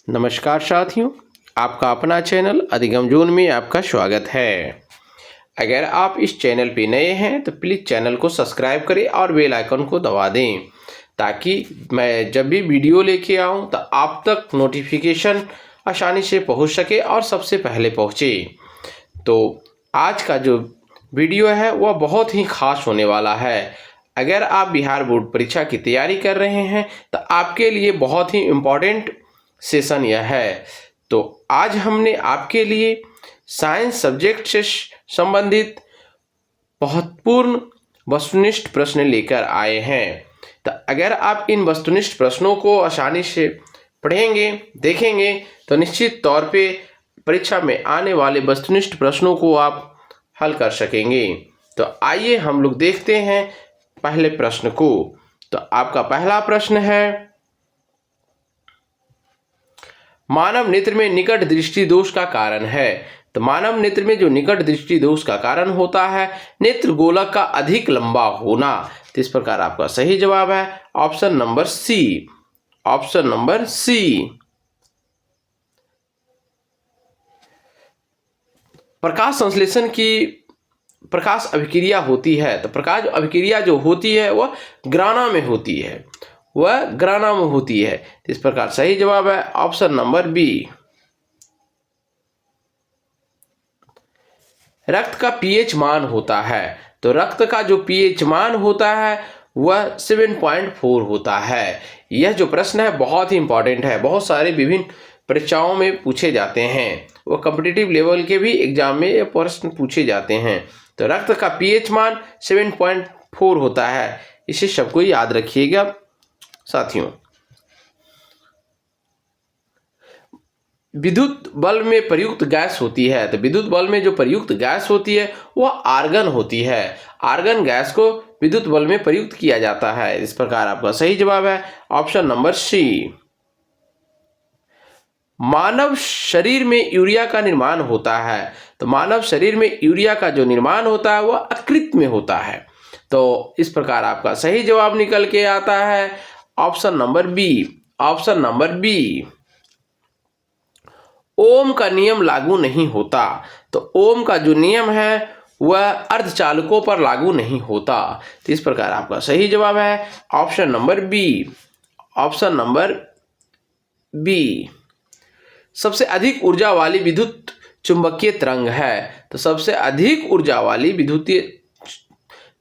नमस्कार साथियों, आपका अपना चैनल अधिगम जोन में आपका स्वागत है। अगर आप इस चैनल पे नए हैं तो प्लीज़ चैनल को सब्सक्राइब करें और बेल आइकन को दबा दें ताकि मैं जब भी वीडियो लेके आऊँ तो आप तक नोटिफिकेशन आसानी से पहुँच सके और सबसे पहले पहुँचे। तो आज का जो वीडियो है वह बहुत ही खास होने वाला है। अगर आप बिहार बोर्ड परीक्षा की तैयारी कर रहे हैं तो आपके लिए बहुत ही इम्पोर्टेंट सेशन यह है। तो आज हमने आपके लिए साइंस सब्जेक्ट से संबंधित महत्वपूर्ण वस्तुनिष्ठ प्रश्न लेकर आए हैं। तो अगर आप इन वस्तुनिष्ठ प्रश्नों को आसानी से पढ़ेंगे, देखेंगे तो निश्चित तौर पे परीक्षा में आने वाले वस्तुनिष्ठ प्रश्नों को आप हल कर सकेंगे। तो आइए हम लोग देखते हैं पहले प्रश्न को। तो आपका पहला प्रश्न है, मानव नेत्र में निकट दृष्टि दोष का कारण है। तो मानव नेत्र में जो निकट दृष्टि दोष का कारण होता है नेत्र गोलक का अधिक लंबा होना। तो इस प्रकार आपका सही जवाब है option number C. Option number C. प्रकाश संश्लेषण की प्रकाश अभिक्रिया होती है। तो प्रकाश अभिक्रिया जो होती है वह ग्राना में होती है, वह ग्राना में होती है। इस प्रकार सही जवाब है ऑप्शन नंबर बी। रक्त का पीएच मान होता है। तो रक्त का जो पीएच मान होता है वह 7.4 होता है। यह जो प्रश्न है बहुत ही इंपॉर्टेंट है, बहुत सारे विभिन्न परीक्षाओं में पूछे जाते हैं, वो कॉम्पिटिटिव लेवल के भी एग्जाम में ये प्रश्न पूछे जाते हैं। तो रक्त का पीएच मान 7.4 होता है, इसे सबको याद रखिएगा साथियों। विद्युत बल्ब में प्रयुक्त गैस होती है। तो विद्युत बल्ब में जो प्रयुक्त गैस होती है वह आर्गन होती है। आर्गन गैस को विद्युत बल्ब में प्रयुक्त किया जाता है। इस प्रकार आपका सही जवाब है ऑप्शन नंबर सी। मानव शरीर में यूरिया का निर्माण होता है। तो मानव शरीर में यूरिया का जो निर्माण होता है वह अकृत में होता है। तो इस प्रकार आपका सही जवाब निकल के आता है option number B. Option number B. Ohm का नियम लागू नहीं होता। तो ओम का जो नियम है वह अर्धचालकों पर लागू नहीं होता। तो इस प्रकार आपका सही जवाब है option number B. Option number B. सबसे अधिक ऊर्जा वाली विद्युत चुंबकीय तरंग है। तो सबसे अधिक ऊर्जा वाली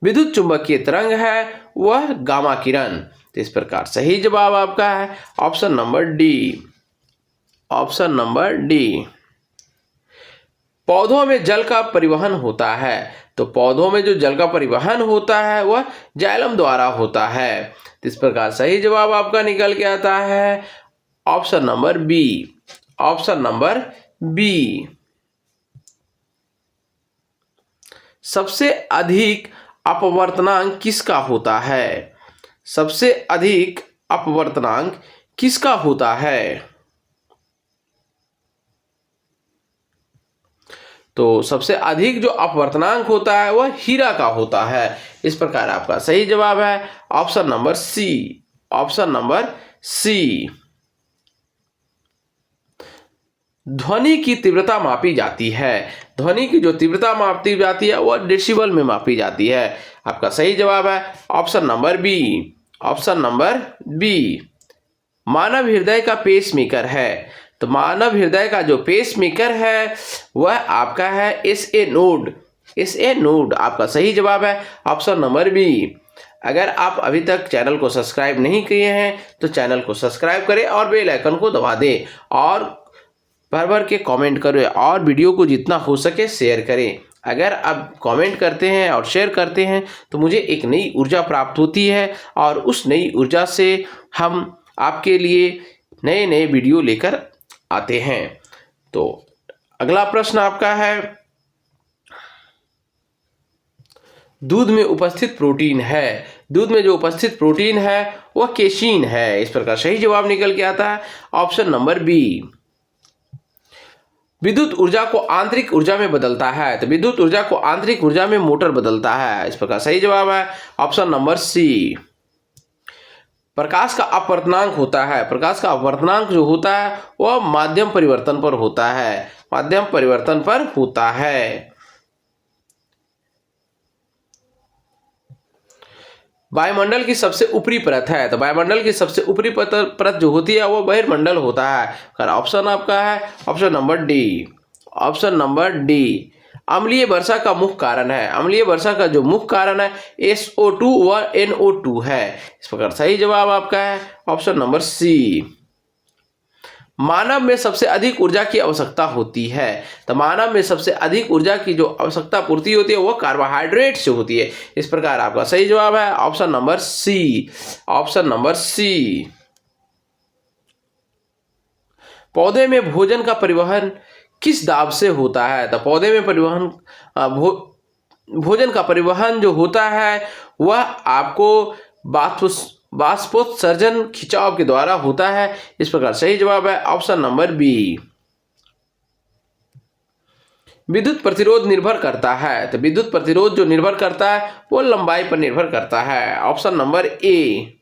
विद्युत चुंबकीय तरंग है वह गामा किरण। तो इस प्रकार सही जवाब आपका है option number D. Option number D. पौधों में जल का परिवहन होता है। तो पौधों में जो जल का परिवहन होता है वह जाइलम द्वारा होता है। तो इस प्रकार सही जवाब आपका निकल के आता है option number B. Option number B. सबसे अधिक अपवर्तनांक किसका होता है। सबसे अधिक अपवर्तनांक किसका होता है। तो सबसे अधिक जो अपवर्तनांक होता है वह हीरा का होता है। इस प्रकार आपका सही जवाब है option number C. Option number C. ध्वनि की तीव्रता मापी जाती है। ध्वनि की जो तीव्रता मापी जाती है वह डेसिबल में मापी जाती है। आपका सही जवाब है option number B. Option number B. मानव हृदय का पेसमेकर है। तो मानव हृदय का जो पेसमेकर है वह आपका है एसए नोड। एसए नोड आपका सही जवाब है ऑप्शन नंबर बी। अगर आप अभी तक चैनल को सब्सक्राइब नहीं किए हैं तो चैनल को सब्सक्राइब करें और बेल आइकन को दबा दें और भर भर के कमेंट करें और वीडियो को जितना हो सके शेयर करें। अगर आप कमेंट करते हैं और शेयर करते हैं तो मुझे एक नई ऊर्जा प्राप्त होती है और उस नई ऊर्जा से हम आपके लिए नए नए वीडियो लेकर आते हैं। तो अगला प्रश्न आपका है, दूध में उपस्थित प्रोटीन है। दूध में जो उपस्थित प्रोटीन है वह केसीन है। इस प्रकार सही जवाब निकल के आता है ऑप्शन नंबर बी। विद्युत ऊर्जा को आंतरिक ऊर्जा में बदलता है। तो विद्युत ऊर्जा को आंतरिक ऊर्जा में मोटर बदलता है। इस प्रकार सही जवाब है ऑप्शन नंबर सी। प्रकाश का अपवर्तनांक होता है, प्रकाश का अपवर्तनांक जो होता है वह माध्यम परिवर्तन पर होता है, माध्यम परिवर्तन पर होता है। वायुमंडल की सबसे ऊपरी परत है, तो वायुमंडल की सबसे ऊपरी परत जो होती है वो बहिर्मंडल होता है। अगर ऑप्शन आपका है option number D, option number D. अम्लीय वर्षा का मुख्य कारण है, अम्लीय वर्षा का जो मुख्य कारण है SO2 व NO2 है। इस प्रकार सही जवाब आपका है ऑप्शन नंबर सी। मानव में सबसे अधिक ऊर्जा की आवश्यकता होती है, तो मानव में सबसे अधिक ऊर्जा की जो आवश्यकता पूर्ति होती है वो कार्बोहाइड्रेट से होती है। इस प्रकार आपका सही जवाब है option number C, option number C. पौधे में भोजन का परिवहन किस दाब से होता है, तो पौधे में भोजन का परिवहन जो होता है वह आपको बाष्पोत्सर्जन खिंचाव के द्वारा होता है। इस प्रकार सही जवाब है ऑप्शन नंबर बी। विद्युत प्रतिरोध निर्भर करता है, तो विद्युत प्रतिरोध जो निर्भर करता है वो लंबाई पर निर्भर करता है, ऑप्शन नंबर ए।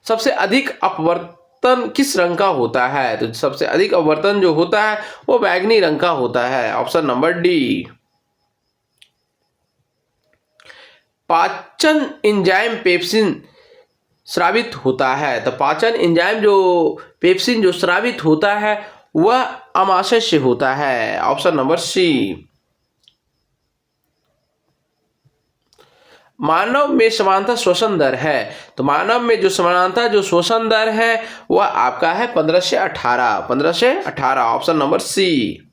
सबसे अधिक अपवर्तन किस रंग का होता है, तो सबसे अधिक अपवर्तन जो होता है वो बैंगनी रंग का होता है, ऑप्शन नंबर डी। पाचन एंजाइम पेप्सिन स्रावित होता है, तो पाचन एंजाइम जो पेप्सिन जो स्रावित होता है वह अमाशय से होता है, ऑप्शन नंबर सी। मानव में समानता श्वसन दर है, तो मानव में जो समानता जो श्वसन दर है वह आपका है 15 से 18, 15 से 18, ऑप्शन नंबर सी।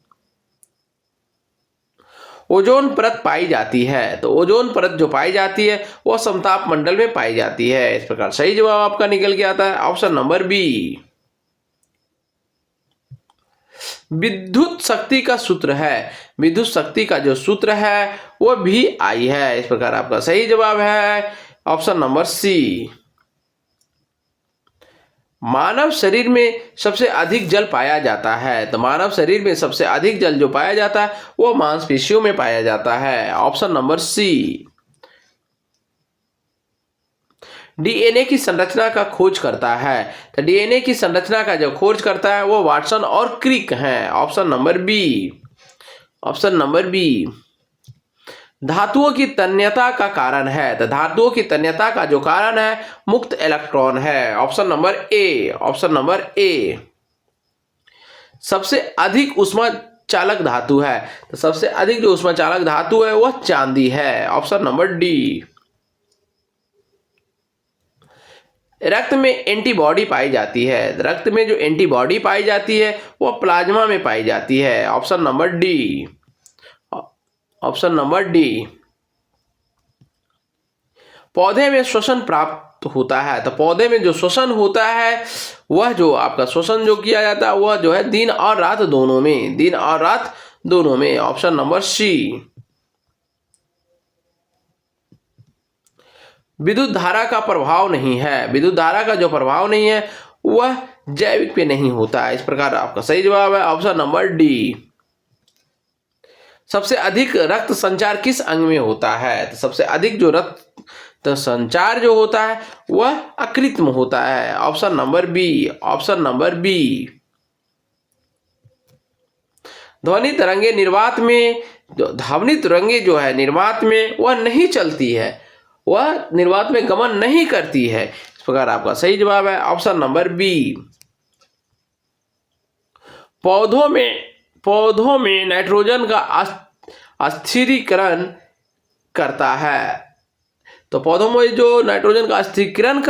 ओजोन परत पाई जाती है, तो ओजोन परत जो पाई जाती है वह समताप मंडल में पाई जाती है। इस प्रकार सही जवाब आपका निकल के आता है ऑप्शन नंबर बी। विद्युत शक्ति का सूत्र है, विद्युत शक्ति का जो सूत्र है वह VI है। इस प्रकार आपका सही जवाब है ऑप्शन नंबर सी। मानव शरीर में सबसे अधिक जल पाया जाता है, तो मानव शरीर में सबसे अधिक जल जो पाया जाता है वो मांसपेशियों में पाया जाता है, ऑप्शन नंबर सी। DNA की संरचना का खोज करता है, तो DNA की संरचना का जो खोज करता है वो वाटसन और क्रिक हैं, option number B, option number B. धातुओं की तन्यता का कारण है, तो धातुओं की तन्यता का जो कारण है मुक्त इलेक्ट्रॉन है, option number A, option number A. सबसे अधिक ऊष्मा चालक धातु है, तो सबसे अधिक जो ऊष्मा चालक धातु है वह चांदी है, ऑप्शन नंबर डी। रक्त में एंटीबॉडी पाई जाती है, रक्त में जो एंटीबॉडी पाई जाती है वह प्लाज्मा में पाई जाती है, option number D, option number D. पौधे में श्वसन प्राप्त होता है, तो पौधे में जो श्वसन होता है वह जो आपका श्वसन जो किया जाता है वह जो है दिन और रात दोनों में, दिन और रात दोनों में, ऑप्शन नंबर सी। विद्युत धारा का प्रभाव नहीं है, विद्युत धारा का जो प्रभाव नहीं है वह जैविक पे नहीं होता है। इस प्रकार आपका सही जवाब है ऑप्शन नंबर डी। सबसे अधिक रक्त संचार किस अंग में होता है, तो सबसे अधिक जो रक्त संचार जो होता है वह अकृत्रिम होता है, option number B, option number B. ध्वनि तरंगे निर्वात में, ध्वनि तरंगे जो है निर्वात में वह नहीं चलती है, वह निर्वात में गमन नहीं करती है। इस प्रकार आपका सही जवाब है ऑप्शन नंबर बी। पौधों में नाइट्रोजन का अस्थिरीकरण करता है, तो पौधों में जो नाइट्रोजन का अस्थिरीकरण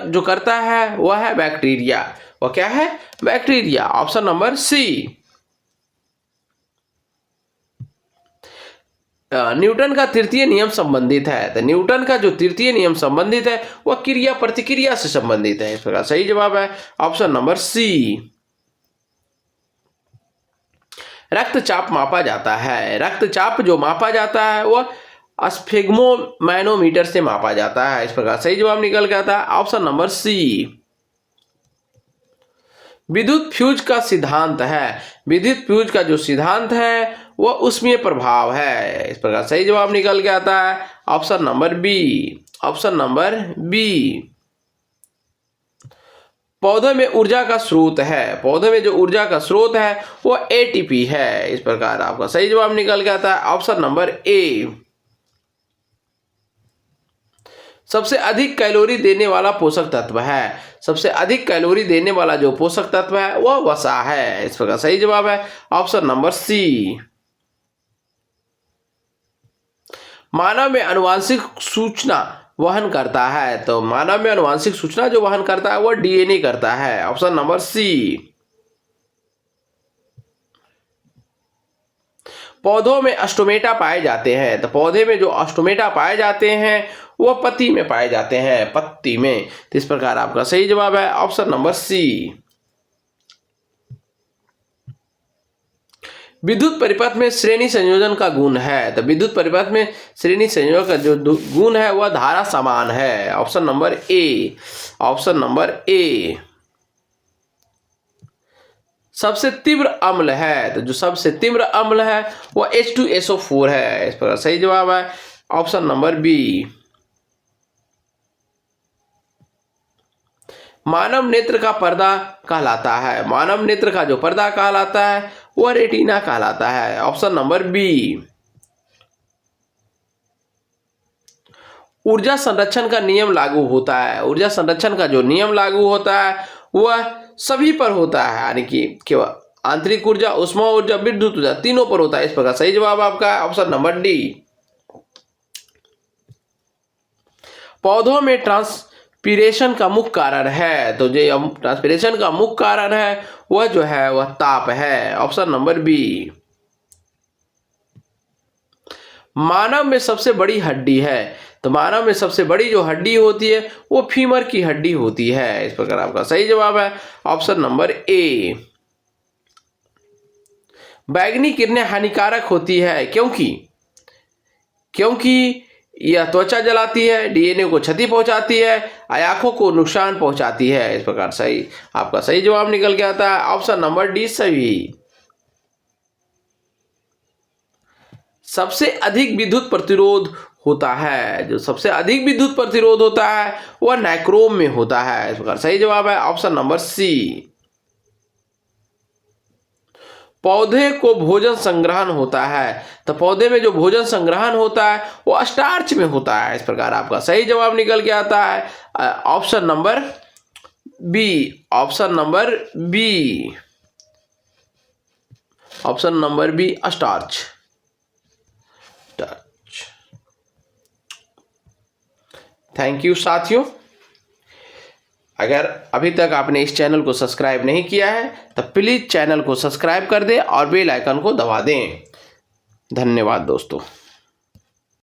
जो करता है वह है बैक्टीरिया, वह क्या है bacteria, option number C. Newton का तृतीय नियम संबंधित है, तो न्यूटन का जो तृतीय नियम संबंधित है वह क्रिया प्रतिक्रिया से संबंधित है। इस प्रकार सही जवाब है ऑप्शन नंबर सी। रक्तचाप मापा जाता है, रक्तचाप जो मापा जाता है वह स्फिग्मोमैनोमीटर से मापा जाता है। इस प्रकार सही जवाब निकल के आता है ऑप्शन नंबर सी। विद्युत फ्यूज का सिद्धांत है, विद्युत फ्यूज का जो सिद्धांत है वह ऊष्मीय प्रभाव है। इस प्रकार सही जवाब निकल के आता है option number B, option number B. पौधे में ऊर्जा का स्रोत है, पौधे में जो ऊर्जा का स्रोत है वो एटीपी है। इस प्रकार आपका सही जवाब निकल के आता है ऑप्शन नंबर ए। सबसे अधिक कैलोरी देने वाला पोषक तत्व है, सबसे अधिक कैलोरी देने वाला जो पोषक तत्व है वह वसा है। इस प्रकार सही जवाब है ऑप्शन नंबर सी। मानव में आनुवांशिक सूचना वहन करता है, तो मानव में आनुवांशिक सूचना जो वहन करता है वह डीएनए करता है। Option number C. पौधों में अस्टोमेटा पाए जाते हैं, तो पौधे में जो अस्टोमेटा पाए जाते हैं वह पत्ती में पाए जाते हैं, पत्ती में। तो इस प्रकार आपका सही जवाब है ऑप्शन नंबर सी। विद्युत परिपथ में श्रेणी संयोजन का गुण है, तो विद्युत परिपथ में श्रेणी संयोजन का जो गुण है वह धारा समान है। Option number A, option number A. सबसे तीव्र अम्ल है, तो जो सबसे तीव्र अम्ल है वह H2SO4 है। इस पर सही जवाब है ऑप्शन नंबर बी। मानव नेत्र का पर्दा कहलाता है, मानव नेत्र का जो पर्दा कहलाता है वह रेटिना कहलाता है। Option number B. ऊर्जा संरक्षण का नियम लागू होता है, ऊर्जा संरक्षण का जो नियम लागू होता है वह सभी पर होता है, यानी कि केवल आंतरिक ऊर्जा, उष्मा ऊर्जा, विद्युत ऊर्जा तीनों पर होता है। इस प्रकार सही जवाब आपका ऑप्शन नंबर डी। पौधों में ट्रांसपीरेशन का मुख्य कारण है, तो जो ट्रांसपीरेशन का मुख्य कारण है वह जो है वह ताप है। Option number B. मानव में सबसे बड़ी हड्डी है, तो मानव में सबसे बड़ी जो हड्डी होती है वो फीमर की हड्डी होती है। इस प्रकार आपका सही जवाब है ऑप्शन नंबर ए। बैंगनी किरणें हानिकारक होती है क्योंकि यह त्वचा जलाती है, डीएनए को क्षति पहुंचाती है, आंखों को नुकसान पहुंचाती है। इस प्रकार सही आपका सही जवाब निकल के आता है ऑप्शन नंबर डी सही। सबसे अधिक विद्युत प्रतिरोध होता है, जो सबसे अधिक विद्युत प्रतिरोध होता है वह नाइक्रोम में होता है। इस प्रकार सही जवाब है ऑप्शन नंबर सी। पौधे को भोजन संग्रहण होता है, तो पौधे में जो भोजन संग्रहण होता है वो स्टार्च में होता है। इस प्रकार आपका सही जवाब निकल के आता है option number B, option number B, option number B starch. Thank you साथियों। अगर अभी तक आपने इस चैनल को सब्सक्राइब नहीं किया है तो प्लीज़ चैनल को सब्सक्राइब कर दें और बेल आइकन को दबा दें। धन्यवाद दोस्तों।